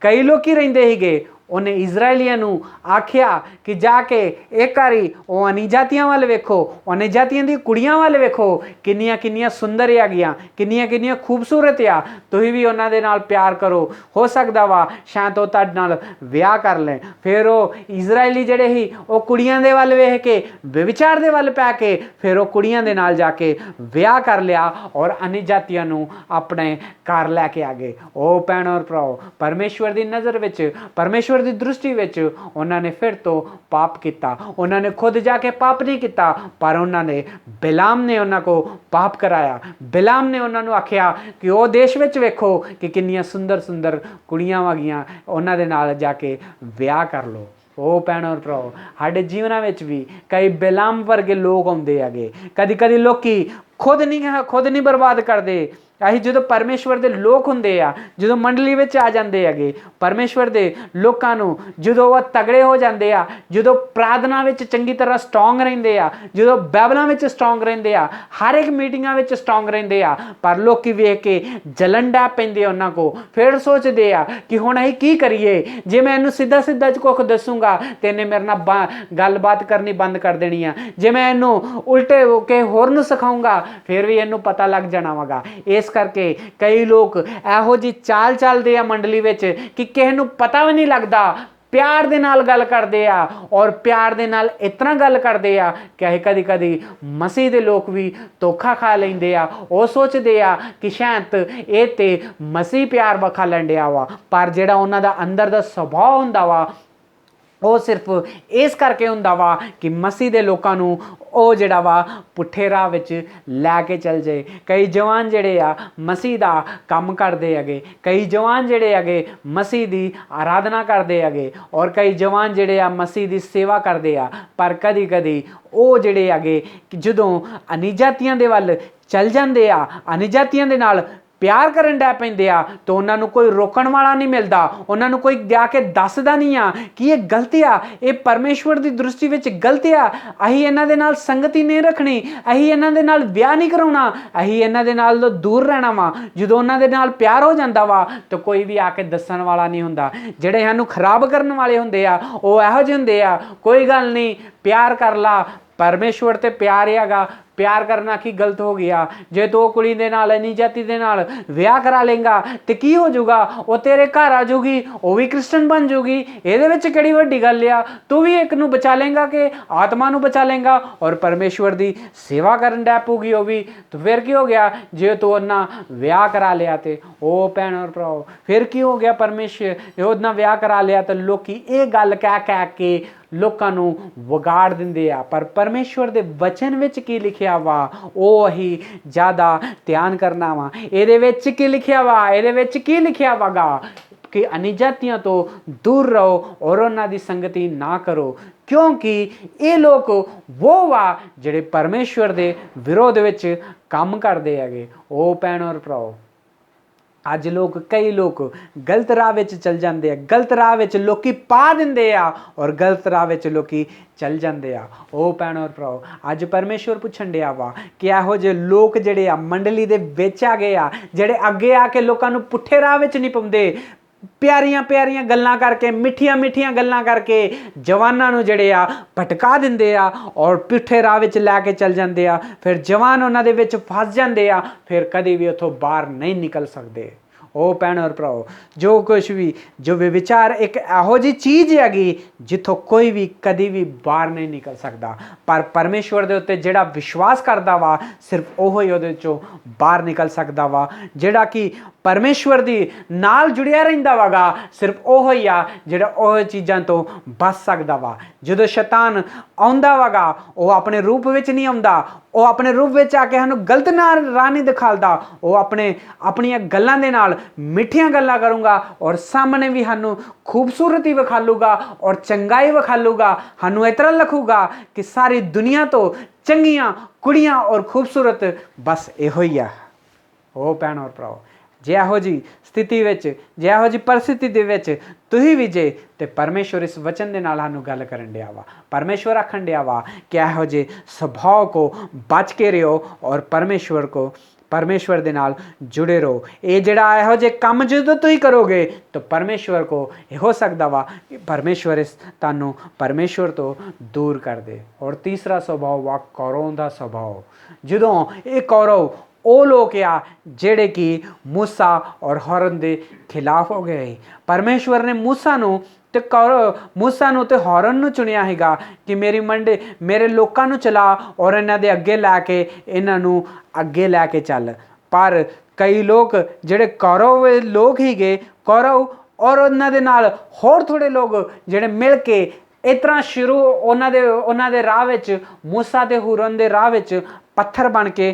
कई लोग रहिंदे हीगे। उन्हें इजराइलियां नूं आख्या कि जाके एक बारी वो अनिजातियां वाल वेखो, अनिजातियां दी कुड़ियां वाल वेखो किन्नियां किन्नियां सुंदर आ गईयां, किन्नियां किन्नियां खूबसूरत आ, तुसीं भी उन्हां दे नाल प्यार करो, हो सकदा वा शायद वो तुहाडे नाल विआह कर लें। फिर वो इजराइली जिहड़े ही वो कुड़ियां दे वाल वेख के व्यभिचार दे वाल पै के फिर वो कुड़ियां दे नाल जाके विआह कर लिया और अनिजातियां नूं अपने घर लैके आ गए। ओ भैणों और भराओ, परमेश्वर दी नज़र विच, परमेश्वर दी दृष्टि विच उन्होंने फिर तो पाप किया। उन्होंने खुद जाके पाप नहीं किया पर उन्होंने बिलाम ने उन्होंने को पाप कराया। बिलाम ने उन्होंने आख्या कि वो देश विच वेखो कि किन्नियां सुंदर सुंदर कुड़ियां वगियां, उन्होंने नाल जाके विआह कर लो। ओ भैणों और भराओ, साडे जीवनां विच भी कई बिलाम वर्गे लोग आउंदे हैगे। कदी कदी लोकी खुद नहीं बर्बाद करते। असीं जो परमेश्वर के लोग हुंदे आ, जो मंडली में आ जाते हैं, परमेश्वर के लोगों जो वह तगड़े हो जाते हैं, जो प्रार्थना में चंगी तरह स्ट्रोंग रहिंदे आ, जो बाइबलों में स्ट्रोंग रहिंदे आ, हर एक मीटिंगां में स्ट्रोंग रहिंदे आ, पर लोग वेख के जलन डै पैंदे उन्हां को। फिर सोचते आ कि हुण असीं की करिए, जे मैं इनूं सीधा सीधा कुछ दसूंगा तो इन्हें मेरे नाल गलबात करनी बंद कर देनी आ, जे मैं इनूं उल्टे के होर नूं सिखाऊंगा फिर भी इनूं पता लग जाना वगा। इस करके कई लोग एहो जी चाल चलते आ मंडली विच कि किसी नूं पता भी नहीं लगता, प्यार दे नाल गल करते आ और प्यार दे नाल इतना गल करते आ कि कदी कदी मसीह दे लोग भी धोखा खा लेंदे आ। वो सोचते आ कि शायद ये ते मसीह प्यार वखा लैंडिया वा, पर जिहड़ा उन्हां दा अंदर दा सुभाव हुंदा वा वो सिर्फ इस करके हुंदा वा कि मसीह दे लोकां नूं ओ जिहड़ा वा पुठे राह विच लैके चल जाए। कई जवान जिहड़े आ मसीह दा काम करदे हैगे, कई जवान जिहड़े हैगे मसीह दी आराधना करदे हैगे और कई जवान जिहड़े आ मसीह दी सेवा करदे आ। पर कदी कदी ओ जिहड़े हैगे जदों अनिजातियां दे वल चल जांदे आ, अनिजातियां दे नाल प्यार करन डै पैंदे आ तो उन्होंने कोई रोकण वाला नहीं मिलता, उन्होंने कोई जाके दसदा नहीं आ कि ये गलत आ, ये परमेश्वर की दृष्टि विच गलत आ, असीं इन्हां दे नाल संगति नहीं रखनी, असीं इन्हां दे नाल विआह नहीं कराउणा, असीं इन्हां दे नाल दूर रहना वा। जदों उन्हां दे नाल प्यार हो जांदा वा तो कोई भी आके दस्सण वाला नहीं हुंदा। जिहड़े सानूं खराब करन वाले हुंदे आ ओह इहो जिहे हुंदे आ, कोई गल नहीं प्यार कर ला, परमेश्वर ते प्यार हैगा, प्यार करना की गलत हो गया। जे तू कुड़ी दे नाल इन्नी जाति दे नाल विआह करा लेंगा तो की हो जूगा, वो तेरे घर आ जूगी, वो भी क्रिश्चन बन जूगी। ये किहड़ी वड्डी गल आ, तू भी एक नूं बचा लेंगा कि आत्मा नूं बचा लेंगा और परमेश्वर दी सेवा करन डै पऊगी वो भी। तो फिर की हो गया जे तू उन्ना विआह करा लिया तो ओ भैन और भराओ फिर की हो गया, परमेश्वर उन्ना विआह करा लिया तो लोकी ये गल कह कह के लोकां नूं विगाड़ दिंदे आ। पर परमेश्वर दे वचन विच की लिखिया वा वो अही ज़्यादा ध्यान करना वा। इहदे विच की लिखिया वा, इहदे विच की लिखिया वागा कि अन्यजातियां तो दूर रहो और उन्हां दी संगति ना करो, क्योंकि ये लोग वो वा जिहड़े परमेश्वर दे विरोध विच काम करदे हैगे। ओ भैन और भराओ अज लोग कई लोग गलत राह विच चल जाते हैं, गलत राह विच लोकी पा दिंदे आ और गलत राह विच लोकी चल जाते आ। ओ भैन और भराओ अज परमेश्वर पुछण दिया वा कि इहो जे लोग जिहड़े आ मंडली दे विच आ गए आ, जिहड़े अगे आके लोकां नूं पुट्ठे राह विच नहीं पाउंदे, प्यारियां प्यारियां गल्लां करके मिठियां मिठियां गल्लां करके जवानां नूं जिहड़े आ भटका दिंदे आ और पुट्ठे राह विच लैके चल जांदे आ। फिर जवान उन्हां दे विच फस जांदे आ, फिर कदी भी उत्थों बाहर नहीं निकल सकते। ओ भैन और भराओ जो कुछ भी जो विचार एक इहो जी चीज़ हैगी जिथों कोई भी कदी भी बाहर नहीं निकल सकता, पर परमेश्वर दे उत्ते जिहड़ा विश्वास करदा वा सिर्फ ओहो ही उहदे चों बाहर निकल सकदा वा। जिहड़ा कि परमेश्वर दी नाल जुड़िया रहिंदा वागा सिर्फ ओहो ही आ जिहड़ा ओह चीज़ां तो बच सकदा वा। जदों शैतान आउंदा वागा वो अपने रूप विच नहीं आउंदा, वो अपने रूप विच आके सानूं गलत राह नहीं दिखालदा, वो अपनियां गल्लां दे नाल मिठियां गल्लां करूँगा और सामने भी सानूं खूबसूरती विखालूगा और चंगाई विखालूगा। सानूं इतना लखूगा कि सारी दुनिया तो चंगियां कुड़ियां और खूबसूरत बस इहो ही आ। ओ भैन और भराओ जे इहो जी स्थिति विच जे इहो जी परिस्थिति दे विच तुसीं भी जे ते परमेश्वर इस वचन दे नाल सानूं गल करन दिया वा। परमेश्वर आखण दिया वा कि इहो जे स्वभाव को बच के रहो और परमेश्वर दे नाल जुड़े रहो। ये जिहड़ा इहो जे काम जदों तुसीं करोगे तो परमेश्वर को हो सकदा वा कि परमेश्वर इस तुहानूं परमेश्वर तो दूर कर दे। और तीसरा स्वभाव वा कौरव दा स्वभाव। जदों ये कौरव ਉਹ ਲੋਕ ਆ ਜਿਹੜੇ कि मूसा और हारून ਦੇ खिलाफ हो गए। परमेश्वर ने मूसा ਨੂੰ ਤੇ मूसा ਨੂੰ ਤੇ हारून ਨੂੰ ਚੁਣਿਆ ਹੈਗਾ कि ਮੇਰੇ ਲੋਕਾਂ ਨੂੰ ਚਲਾ और ਇਹਨਾਂ ਦੇ ਅੱਗੇ ਲੈ ਕੇ ਇਹਨਾਂ ਨੂੰ ਅੱਗੇ ਲੈ ਕੇ ਚੱਲ। पर कई लोग ਜਿਹੜੇ कौरव लोग हीगे कौरव और ਉਹਨਾਂ ਦੇ ਨਾਲ ਹੋਰ ਥੋੜੇ लोग ਜਿਹੜੇ ਮਿਲ ਕੇ इस तरह शुरू उन्होंने राह विच मूसा ते हारून दे राह विच पत्थर बन के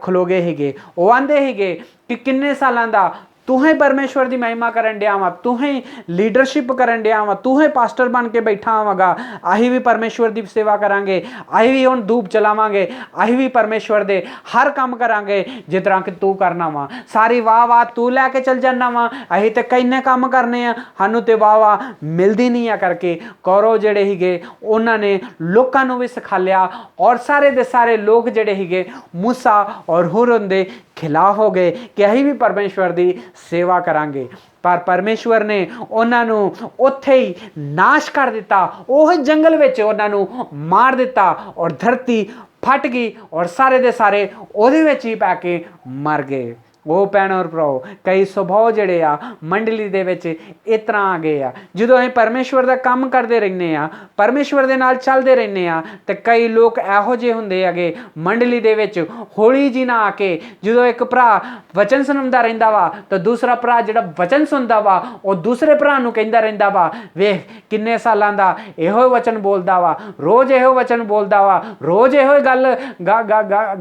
खलो गए हीगे। वो आंदे हीगे कि किन्ने सालां दा तुहें परमेश्वर की महिमा करन दिया वा, तुहें लीडरशिप करन दिया वा, तुहें पास्टर बन के बैठा आवागा, अही भी परमेश्वर की सेवा करांगे, अही भी हुण धूप चलावांगे, अही भी परमेश्वर दे हर काम करांगे जिस तरह कि तू करना वा। सारी वाह वाह तू लैके चल जाना वा, अही तो कईने काम करने आ, सानू तो वाह वाह मिलती नहीं है करके कौरव जिहड़े हीगे उन्होंने लोकां नूं भी सिखालिया और सारे दे सारे लोग जिहड़े हीगे मूसा और हारून दे खिलाफ हो गए कि अही भी परमेश्वर की सेवा करांगे। पर परमेश्वर ने उन्होंने उत्थे ही नाश कर दिता, वो जंगल विच उन्होंने मार दिता और धरती फट गई और सारे दे सारे उहदे विच ही पै के मर गए। वो भैन और भराओ कई स्वभाव जिहड़े आ मंडली दे विच इस तरह आ गए आ। जदों असीं परमेश्वर दा काम करते रहने आ, परमेश्वर दे नाल चलते रहने आ, ते कई लोग इहो जिहे हुंदे हैगे मंडली दे विच हौली जी ना आके जदों एक भरा वचन सुणाउंदा रहिंदा वा तो दूसरा भरा जिहड़ा वचन सुनदा वा वो दूसरे भरा नूं कहिंदा रहिंदा वा वेख किन्ने सालां दा इहो वचन बोलदा वा, रोज़ इहो वचन बोलदा वा, रोज़ इहो गल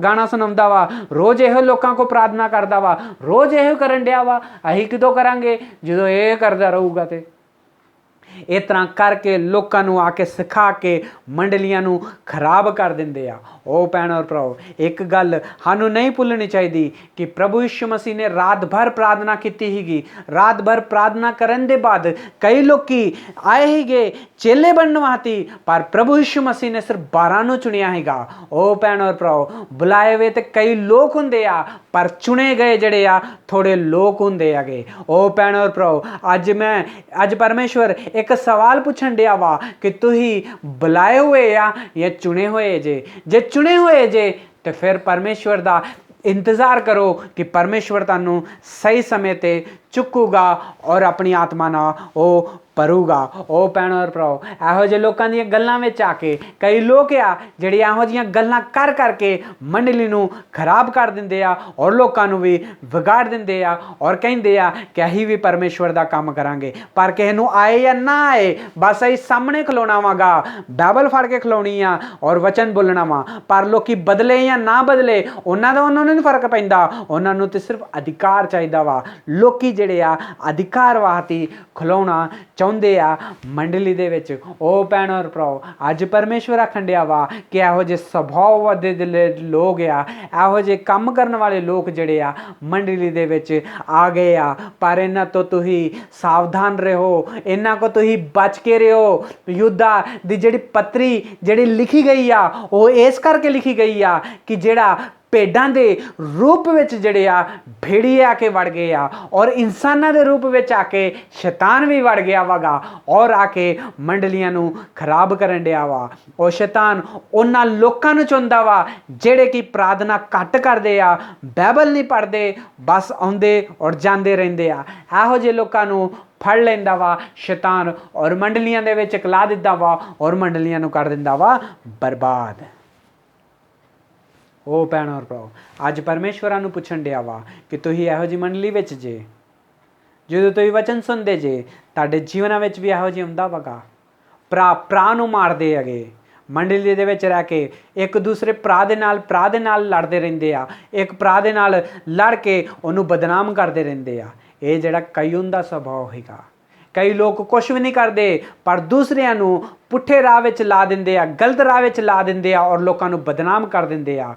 गाना सुणाउंदा वा, रोज़ इहो लोकां को प्रार्थना करदा वा, रोज़ यह करन दिया वा, अही किदों करांगे जदों ये करदा रहूगा। ते इस तरह करके लोकां नूं आके सिखा के मंडलियां नूं खराब कर दिंदे आ। ओ भैन और भराओ एक गल सानूं नहीं भुल्लनी चाहिए कि प्रभु यीशु मसीह ने रात भर प्रार्थना की हीगी। रात भर प्रार्थना करन दे बाद कई लोग आए हीगे चेले बनने वास्ते, पर प्रभु यीशु मसीह ने सिर्फ 12 नूं चुनिया हैगा। ओ भैन और भराओ बुलाए हुए तो कई लोग हुंदे आ पर चुने गए जिहड़े आ थोड़े लोग हुंदे हैगे। ओ भैन और भराओ अज परमेश्वर एक सवाल पूछण दिया वा कि तुही बुलाए हुए आ या चुने हुए जे चुने हुए जे तो फिर परमेश्वर का इंतज़ार करो कि परमेश्वर तुहानूं सही समय ते चुकूगा और अपनी आत्मा ना वो भरूगा। ओ भैणों और भराओ, ਇਹੋ ਜਿਹੇ लोगों ਦੀਆਂ ਗੱਲਾਂ ਵਿੱਚ आ के कई लोग आ ਜਿਹੜੇ ਇਹੋ ਜਿਹੀਆਂ ਗੱਲਾਂ कर करके मंडली ਨੂੰ खराब कर ਦਿੰਦੇ ਆ और लोगों ਨੂੰ भी ਵਿਗਾੜ ਦਿੰਦੇ ਆ और ਕਹਿੰਦੇ ਆ कि ਅਸੀਂ भी परमेश्वर ਦਾ ਕੰਮ ਕਰਾਂਗੇ। पर ਕਿਸੇ ਨੂੰ आए या ना आए, बस ਅਸੀਂ सामने खलोना वागा, बाइबल फड़ के खलोनी आ और वचन बोलना वा। पर लोग बदले या ना बदले ਉਹਨਾਂ ਦਾ ਉਹਨਾਂ ਨੂੰ ਨਹੀਂ ਫਰਕ ਪੈਂਦਾ, ਉਹਨਾਂ ਨੂੰ ਤੇ ਸਿਰਫ ਅਧਿਕਾਰ ਚਾਹੀਦਾ ਵਾ। ਲੋਕੀ ਜਿਹੜੇ ਆ ਅਧਿਕਾਰ ਵਾਸਤੇ ਖਲੋਣਾ ਚਾਹੁੰਦੇ ਆ ਮੰਡਲੀ ਦੇ ਵਿੱਚ। ਉਹ ਭੈਣ ਔਰ ਭਰਾਓ, ਅੱਜ ਪਰਮੇਸ਼ਵਰ ਆਖਣ ਡਿਆ ਵਾ ਕਿ ਇਹੋ ਜਿਹੇ ਸੁਭਾਅ ਦੇ ਲੋਕ ਆ, ਇਹੋ ਜਿਹੇ ਕੰਮ ਕਰਨ ਵਾਲੇ ਲੋਕ ਜਿਹੜੇ ਆ ਮੰਡਲੀ ਦੇ ਵਿੱਚ ਆ ਗਏ ਆ। ਪਰ ਇਹਨਾਂ ਤੋਂ ਤੁਸੀਂ ਸਾਵਧਾਨ ਰਹੋ, ਇਹਨਾਂ ਕੋ ਤੁਸੀਂ ਬਚ ਕੇ ਰਹੋ। ਯੁੱਧਾ ਦੀ ਜਿਹੜੀ ਪੱਤਰੀ ਜਿਹੜੀ ਲਿਖੀ ਗਈ ਆ ਉਹ ਇਸ ਕਰਕੇ ਲਿਖੀ ਗਈ ਆ ਕਿ ਜਿਹੜਾ ਭੇਡਾਂ ਦੇ ਰੂਪ ਵਿੱਚ ਜਿਹੜੇ ਆ ਭੇੜੀਏ ਆ ਕੇ ਵੜ ਗਏ ਆ ਔਰ ਇਨਸਾਨਾਂ ਦੇ ਰੂਪ ਵਿੱਚ ਆ ਕੇ ਸ਼ੈਤਾਨ ਵੀ ਵੜ ਗਿਆ ਵਾਗਾ ਔਰ ਆ ਕੇ ਮੰਡਲੀਆਂ ਨੂੰ ਖਰਾਬ ਕਰਨ ਡਿਆ ਵਾ। ਉਹ ਸ਼ੈਤਾਨ ਉਹਨਾਂ ਲੋਕਾਂ ਨੂੰ ਚੁਣਦਾ ਵਾ ਜਿਹੜੇ ਕਿ ਪ੍ਰਾਰਥਨਾ ਘੱਟ ਕਰਦੇ ਆ, ਬਾਈਬਲ ਨਹੀਂ ਪੜ੍ਹਦੇ, ਬਸ ਆਉਂਦੇ ਔਰ ਜਾਂਦੇ ਰਹਿੰਦੇ ਆ। ਇਹੋ ਜਿਹੇ ਲੋਕਾਂ ਨੂੰ ਫੜ ਲੈਂਦਾ ਵਾ ਸ਼ੈਤਾਨ ਔਰ ਮੰਡਲੀਆਂ ਦੇ ਵਿੱਚ ਕਲਾ ਦਿੰਦਾ ਵਾ ਔਰ ਮੰਡਲੀਆਂ ਨੂੰ ਕਰ ਦਿੰਦਾ ਵਾ ਬਰਬਾਦ। ਉਹ ਭੈਣ ਔਰ ਭਰਾਓ, ਅੱਜ ਪਰਮੇਸ਼ਵਰਾਂ ਨੂੰ ਪੁੱਛਣ ਡਿਆ ਵਾ ਕਿ ਤੁਸੀਂ ਇਹੋ ਜਿਹੀ ਮੰਡਲੀ ਵਿੱਚ ਜੇ, ਜਦੋਂ ਤੁਸੀਂ ਵਚਨ ਸੁਣਦੇ ਜੇ, ਤੁਹਾਡੇ ਜੀਵਨਾਂ ਵਿੱਚ ਵੀ ਇਹੋ ਜਿਹੀ ਹੁੰਦਾ ਵਗਾ। ਭਰਾ ਨੂੰ ਮਾਰਦੇ ਹੈਗੇ, ਮੰਡਲੀ ਦੇ ਵਿੱਚ ਰਹਿ ਕੇ ਇੱਕ ਦੂਸਰੇ ਭਰਾ ਦੇ ਨਾਲ ਲੜਦੇ ਰਹਿੰਦੇ ਆ, ਇੱਕ ਭਰਾ ਦੇ ਨਾਲ ਲੜ ਕੇ ਉਹਨੂੰ ਬਦਨਾਮ ਕਰਦੇ ਰਹਿੰਦੇ ਆ। ਇਹ ਜਿਹੜਾ ਕਾਯੂਨ ਦਾ ਸੁਭਾਅ ਹੈਗਾ। ਕਈ ਲੋਕ ਕੁਛ ਵੀ ਨਹੀਂ ਕਰਦੇ ਪਰ ਦੂਸਰਿਆਂ ਨੂੰ ਪੁੱਠੇ ਰਾਹ ਵਿੱਚ ਲਾ ਦਿੰਦੇ ਆ, ਗਲਤ ਰਾਹ ਵਿੱਚ ਲਾ ਦਿੰਦੇ ਆ ਔਰ ਲੋਕਾਂ ਨੂੰ ਬਦਨਾਮ ਕਰ ਦਿੰਦੇ ਆ।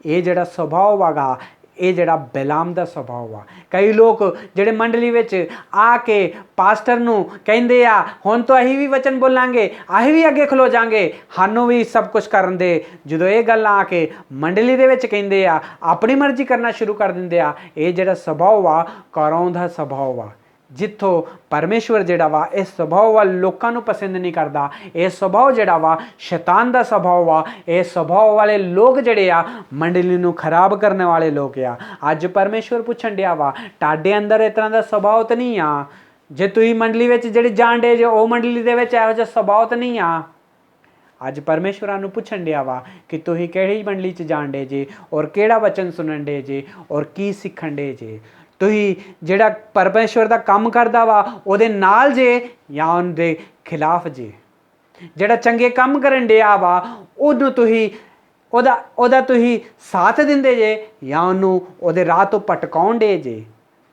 ਇਹ ਜਿਹੜਾ ਸੁਭਾਅ ਵਾਗਾ, ਇਹ ਜਿਹੜਾ ਬਿਲਾਮ ਦਾ ਸੁਭਾਅ ਵਾ। ਕਈ ਲੋਕ ਜਿਹੜੇ ਮੰਡਲੀ ਵਿੱਚ ਆ ਕੇ ਪਾਸਟਰ ਨੂੰ ਕਹਿੰਦੇ ਆ ਹੁਣ ਤਾਂ ਅਸੀਂ ਵੀ ਵਚਨ ਬੋਲਾਂਗੇ, ਅਸੀਂ ਵੀ ਅੱਗੇ ਖਲੋ ਜਾਾਂਗੇ, ਸਾਨੂੰ ਵੀ ਸਭ ਕੁਝ ਕਰਨ ਦੇ। ਜਦੋਂ ਇਹ ਗੱਲਾਂ ਆ ਕੇ ਮੰਡਲੀ ਦੇ ਵਿੱਚ ਕਹਿੰਦੇ ਆ, ਆਪਣੀ ਮਰਜ਼ੀ ਕਰਨਾ ਸ਼ੁਰੂ ਕਰ ਦਿੰਦੇ ਆ। ਇਹ ਜਿਹੜਾ ਸੁਭਾਅ ਵਾ ਕਰੋਂ ਦਾ ਸੁਭਾਅ ਵਾ, ਜਿੱਥੋਂ ਪਰਮੇਸ਼ਵਰ ਜਿਹੜਾ ਵਾ ਇਸ ਸੁਭਾਅ ਵੱਲ ਲੋਕਾਂ ਨੂੰ ਪਸੰਦ ਨਹੀਂ ਕਰਦਾ। ਇਹ ਸੁਭਾਅ ਜਿਹੜਾ ਵਾ ਸ਼ੈਤਾਨ ਦਾ ਸੁਭਾਅ ਵਾ। ਇਹ ਸੁਭਾਅ ਵਾਲੇ ਲੋਕ ਜਿਹੜੇ ਆ ਮੰਡਲੀ ਨੂੰ ਖਰਾਬ ਕਰਨ ਵਾਲੇ ਲੋਕ ਆ। ਅੱਜ ਪਰਮੇਸ਼ਵਰ ਪੁੱਛਣ ਡਿਆ ਵਾ ਤੁਹਾਡੇ ਅੰਦਰ ਇਸ ਤਰ੍ਹਾਂ ਦਾ ਸੁਭਾਅ ਤਾਂ ਨਹੀਂ ਆ? ਜੇ ਤੁਸੀਂ ਮੰਡਲੀ ਵਿੱਚ ਜਿਹੜੀ ਜਾਣ ਡੇ ਜੇ ਉਹ ਮੰਡਲੀ ਦੇ ਵਿੱਚ ਇਹੋ ਜਿਹਾ ਸੁਭਾਅ ਤਾਂ ਨਹੀਂ ਆ? ਅੱਜ ਪਰਮੇਸ਼ਵਰਾਂ ਨੂੰ ਪੁੱਛਣ ਡਿਆ ਵਾ ਕਿ ਤੁਸੀਂ ਕਿਹੜੀ ਮੰਡਲੀ 'ਚ ਜਾਣ ਡੇ ਜੇ ਔਰ ਕਿਹੜਾ ਵਚਨ ਸੁਣਨ ਡੇ ਜੇ ਔਰ ਕੀ ਸਿੱਖਣ ਡੇ ਜੇ। ਤੁਸੀਂ ਜਿਹੜਾ ਪਰਮੇਸ਼ਵਰ ਦਾ ਕੰਮ ਕਰਦਾ ਵਾ ਉਹਦੇ ਨਾਲ ਜੇ ਜਾਂ ਉਹਦੇ ਖਿਲਾਫ ਜੇ। ਜਿਹੜਾ ਚੰਗੇ ਕੰਮ ਕਰਨ ਡਿਆ ਵਾ ਉਹਨੂੰ ਤੁਸੀਂ ਉਹਦਾ ਤੁਸੀਂ ਸਾਥ ਦਿੰਦੇ ਜੇ ਜਾਂ ਉਹਨੂੰ ਉਹਦੇ ਰਾਹ ਤੋਂ ਭਟਕਾਉਣ ਡੇ ਜੇ।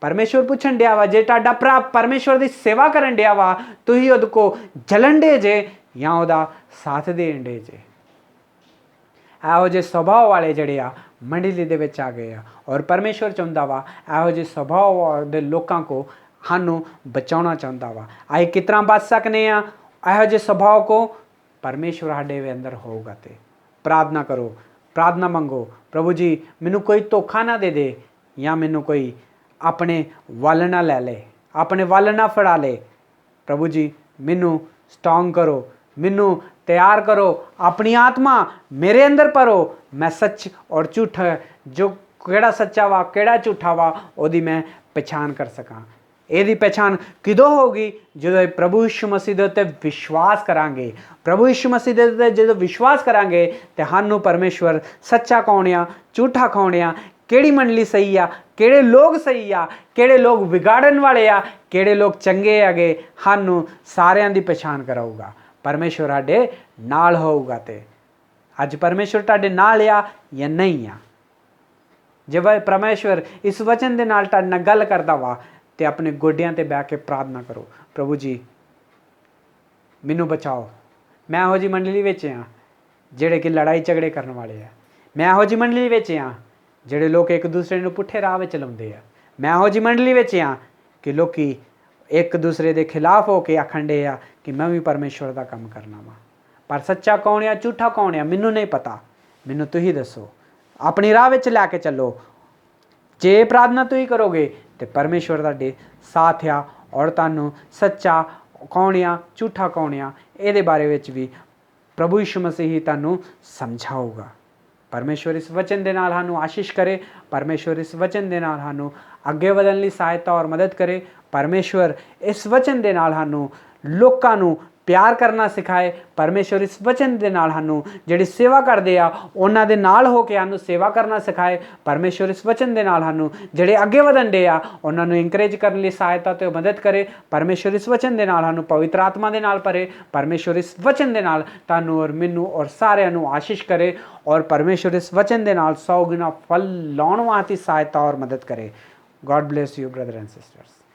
ਪਰਮੇਸ਼ਵਰ ਪੁੱਛਣ ਡਿਆ ਵਾ ਜੇ ਤੁਹਾਡਾ ਭਰਾ ਪਰਮੇਸ਼ਵਰ ਦੀ ਸੇਵਾ ਕਰਨ ਡਿਆ ਵਾ ਤੁਸੀਂ ਉਹਦੇ ਕੋ ਜਲਣ ਡੇ ਜੇ ਜਾਂ ਉਹਦਾ ਸਾਥ ਦੇਣ ਡੇ ਜੇ। ਇਹੋ ਜਿਹੇ ਸੁਭਾਅ ਵਾਲੇ ਜਿਹੜੇ ਆ ਮੰਡਲੀ ਦੇ ਵਿੱਚ ਆ ਗਏ ਆ ਔਰ ਪਰਮੇਸ਼ਵਰ ਚਾਹੁੰਦਾ ਵਾ ਇਹੋ ਜਿਹੇ ਸੁਭਾਅ ਦੇ ਲੋਕਾਂ ਕੋ ਸਾਨੂੰ ਬਚਾਉਣਾ ਚਾਹੁੰਦਾ ਵਾ। ਅਸੀਂ ਕਿਸ ਤਰ੍ਹਾਂ ਬਚ ਸਕਨੇ ਆ ਇਹੋ ਜਿਹੇ ਸੁਭਾਅ ਕੋ? ਪਰਮੇਸ਼ਵਰ ਸਾਡੇ ਦੇ ਅੰਦਰ ਹੋਊਗਾ ਤੇ ਪ੍ਰਾਰਥਨਾ ਕਰੋ, ਪ੍ਰਾਰਥਨਾ ਮੰਗੋ, ਪ੍ਰਭੂ ਜੀ ਮੈਨੂੰ ਕੋਈ ਧੋਖਾ ਨਾ ਦੇ ਦੇ ਜਾਂ ਮੈਨੂੰ ਕੋਈ ਆਪਣੇ ਵੱਲ ਨਾ ਲੈ ਲੇ, ਆਪਣੇ ਵੱਲ ਨਾ ਫੜਾ ਲੇ। ਪ੍ਰਭੂ ਜੀ ਮੈਨੂੰ ਸਟਰੋਂਗ ਕਰੋ, ਮੈਨੂੰ ਤਿਆਰ ਕਰੋ, ਆਪਣੀ ਆਤਮਾ ਮੇਰੇ ਅੰਦਰ ਭਰੋ। ਮੈਂ ਸੱਚ ਔਰ ਝੂਠ ਜੋ ਕਿਹੜਾ ਸੱਚਾ ਵਾ ਕਿਹੜਾ ਝੂਠਾ ਵਾ ਉਹਦੀ ਮੈਂ ਪਛਾਣ ਕਰ ਸਕਾਂ। ਇਹਦੀ ਪਛਾਣ ਕਿਦੋਂ ਹੋਊਗੀ? ਜਦੋਂ ਪ੍ਰਭੂ ਯਿਸੂ ਮਸੀਹ ਦੇ ਉੱਤੇ ਵਿਸ਼ਵਾਸ ਕਰਾਂਗੇ। ਪ੍ਰਭੂ ਯਿਸੂ ਮਸੀਹ ਦੇ ਉੱਤੇ ਜਦੋਂ ਵਿਸ਼ਵਾਸ ਕਰਾਂਗੇ ਤੇ ਸਾਨੂੰ ਪਰਮੇਸ਼ਵਰ ਸੱਚਾ ਕੌਣ ਆ ਝੂਠਾ ਕੌਣ ਆ, ਕਿਹੜੀ ਮੰਡਲੀ ਸਹੀ ਆ, ਕਿਹੜੇ ਲੋਕ ਸਹੀ ਆ, ਕਿਹੜੇ ਲੋਕ ਵਿਗਾੜਨ ਵਾਲੇ ਆ, ਕਿਹੜੇ ਲੋਕ ਚੰਗੇ ਹੈਗੇ, ਸਾਨੂੰ ਸਾਰਿਆਂ ਦੀ ਪਛਾਣ ਕਰਾਊਗਾ। ਪਰਮੇਸ਼ਵਰ ਸਾਡੇ ਨਾਲ ਹੋਊਗਾ। ਤੇ ਅੱਜ ਪਰਮੇਸ਼ਵਰ ਤੁਹਾਡੇ ਨਾਲ ਆ ਜਾਂ ਨਹੀਂ ਆ? ਜੇ ਪਰਮੇਸ਼ਵਰ ਇਸ ਵਚਨ ਦੇ ਨਾਲ ਤੁਹਾਡੇ ਨਾਲ ਗੱਲ ਕਰਦਾ ਵਾ ਤੇ ਆਪਣੇ ਗੋਡਿਆਂ ਤੇ ਬਹਿ ਕੇ ਪ੍ਰਾਰਥਨਾ ਕਰੋ, ਪ੍ਰਭੂ ਜੀ ਮੈਨੂੰ ਬਚਾਓ। ਮੈਂ ਇਹੋ ਜਿਹੀ ਮੰਡਲੀ ਵਿੱਚ ਆ ਜਿਹੜੇ ਕਿ ਲੜਾਈ ਝਗੜੇ ਕਰਨ ਵਾਲੇ ਆ। ਮੈਂ ਇਹੋ ਜਿਹੀ ਮੰਡਲੀ ਵਿੱਚ ਆ ਜਿਹੜੇ ਲੋਕ ਇੱਕ ਦੂਸਰੇ ਨੂੰ ਪੁੱਠੇ ਰਾਹ ਵਿੱਚ ਲਾਉਂਦੇ ਆ। ਮੈਂ ਇਹੋ ਜਿਹੀ ਮੰਡਲੀ ਵਿੱਚ ਆ ਕਿ ਲੋਕੀ ਇੱਕ ਦੂਸਰੇ ਦੇ ਖਿਲਾਫ ਹੋ ਕੇ ਆਖਣ ਡੇ ਆ ਕਿ ਮੈਂ ਵੀ ਪਰਮੇਸ਼ਵਰ ਦਾ ਕੰਮ ਕਰਨਾ ਵਾ। ਪਰ ਸੱਚਾ ਕੌਣ ਆ ਝੂਠਾ ਕੌਣ ਆ ਮੈਨੂੰ ਨਹੀਂ ਪਤਾ, ਮੈਨੂੰ ਤੁਸੀਂ ਦੱਸੋ। ਆਪਣੀ ਰਾਹ ਵਿੱਚ ਲੈ ਕੇ ਚੱਲੋ। ਜੇ ਪ੍ਰਾਰਥਨਾ ਤੁਸੀਂ ਕਰੋਗੇ ਤੇ ਪਰਮੇਸ਼ਵਰ ਤੁਹਾਡੇ ਸਾਥ ਆ ਔਰ ਤੁਹਾਨੂੰ ਸੱਚਾ ਕੌਣ ਆ ਝੂਠਾ ਕੌਣ ਆ ਇਹਦੇ ਬਾਰੇ ਵਿੱਚ ਵੀ ਪ੍ਰਭੂ ਯਿਸੂ ਮਸੀਹ ਤੁਹਾਨੂੰ ਸਮਝਾਊਗਾ। ਪਰਮੇਸ਼ਵਰ ਇਸ ਵਚਨ ਦੇ ਨਾਲ ਸਾਨੂੰ ਆਸ਼ੀਸ਼ ਕਰੇ। ਪਰਮੇਸ਼ਵਰ ਇਸ ਵਚਨ ਦੇ ਨਾਲ ਸਾਨੂੰ ਅੱਗੇ ਵਧਣ ਲਈ ਸਹਾਇਤਾ ਔਰ ਮਦਦ ਕਰੇ। ਪਰਮੇਸ਼ਵਰ ਇਸ ਵਚਨ ਦੇ ਨਾਲ ਸਾਨੂੰ ਲੋਕਾਂ ਨੂੰ ਪਿਆਰ ਕਰਨਾ ਸਿਖਾਏ। ਪਰਮੇਸ਼ਵਰ ਇਸ ਵਚਨ ਦੇ ਨਾਲ ਸਾਨੂੰ ਜਿਹੜੇ ਸੇਵਾ ਕਰਦੇ ਆ ਉਹਨਾਂ ਦੇ ਨਾਲ ਹੋ ਕੇ ਸਾਨੂੰ ਸੇਵਾ ਕਰਨਾ ਸਿਖਾਏ। ਪਰਮੇਸ਼ਵਰ ਇਸ ਵਚਨ ਦੇ ਨਾਲ ਸਾਨੂੰ ਜਿਹੜੇ ਅੱਗੇ ਵਧਣ ਦੇ ਆ ਉਹਨਾਂ ਨੂੰ ਇੰਕਰੇਜ ਕਰਨ ਲਈ ਸਹਾਇਤਾ ਤੇ ਮਦਦ ਕਰੇ। ਪਰਮੇਸ਼ਵਰ ਇਸ ਵਚਨ ਦੇ ਨਾਲ ਸਾਨੂੰ ਪਵਿੱਤਰ ਆਤਮਾ ਦੇ ਨਾਲ ਭਰੇ। ਪਰਮੇਸ਼ਵਰ ਇਸ ਵਚਨ ਦੇ ਨਾਲ ਤੁਹਾਨੂੰ ਔਰ ਮੈਨੂੰ ਔਰ ਸਾਰਿਆਂ ਨੂੰ ਆਸ਼ੀਸ਼ ਕਰੇ ਔਰ ਪਰਮੇਸ਼ਵਰ ਇਸ ਵਚਨ ਦੇ ਨਾਲ 100 ਗੁਣਾ ਫਲ ਲਾਉਣ ਵਾਸਤੇ ਸਹਾਇਤਾ ਔਰ ਮਦਦ ਕਰੇ। God bless you, brother and sisters.